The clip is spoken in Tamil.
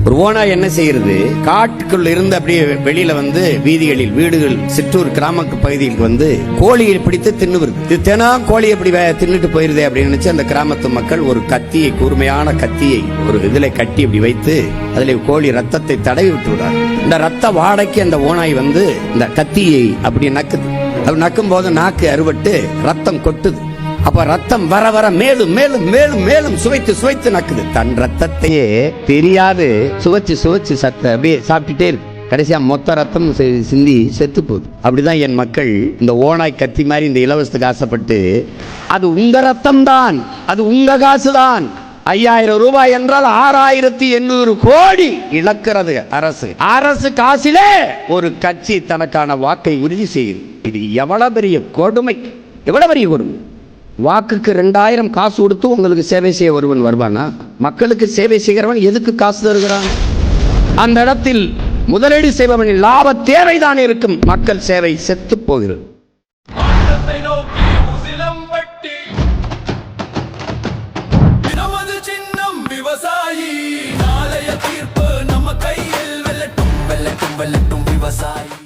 ஒரு ஓனாய் என்ன செய்யறது, காட்டுக்குள்ள இருந்து அப்படியே வெளியில வந்து வீதிகளில், வீடுகள், சிற்றூர் கிராம பகுதிகளுக்கு வந்து கோழியை பிடித்து தின்னுவது. இது தினம் கோழி எப்படி தின்னுட்டு போயிருதே அப்படின்னு நினைச்சு அந்த கிராமத்து மக்கள் ஒரு கத்தியை, கூர்மையான கத்தியை ஒரு இதுல கட்டி அப்படி வைத்து அதுல கோழி ரத்தத்தை தடவி விட்டு விடார். இந்த ரத்த வாடைக்கு அந்த ஓனாய் வந்து இந்த கத்தியை அப்படி நக்குது. அது நக்கும் போது நாக்கு அறுபட்டு ரத்தம் கொட்டுது. அப்ப ரத்தம் வர வர மேலும் மேலும் மேலும் மேலும் சுவைத்து சுவைத்து நக்குது. தன் ரத்தத்தையே தெரியாது சுவைச்சு சுவைச்சு அப்படியே சாப்பிட்டுட்டே இருக்கு. கடைசியா மொத்த ரத்தம் சிந்தி செத்து போகுது. அப்படிதான் என் மக்கள் இந்த ஓனாய் கத்தி மாதிரி இந்த இலவசத்துக்கு ஆசைப்பட்டு, அது உங்க ரத்தம் தான், அது உங்க காசு தான், 5000 ரூபாய் என்றால் 6800 கோடி இழக்கிறது அரசு. அரசு காசிலே ஒரு கட்சி தனக்கான வாக்கை உறுதி செய்யுது. இது எவ்வளவு பெரிய கொடுமை, எவ்வளவு பெரிய கொடுமை. வாக்குக்கு 2000 காசு கொடுத்து உங்களுக்கு சேவை செய்ய ஒருவன் வருவானா? மக்களுக்கு சேவை செய்கிறவன் எதுக்கு காசு தருகிறான்? அந்த இடத்தில் முதலீடு செய்பவனின் லாப தேவைதான் இருக்கும். மக்கள் சேவை செத்து போகிறது. விவசாயி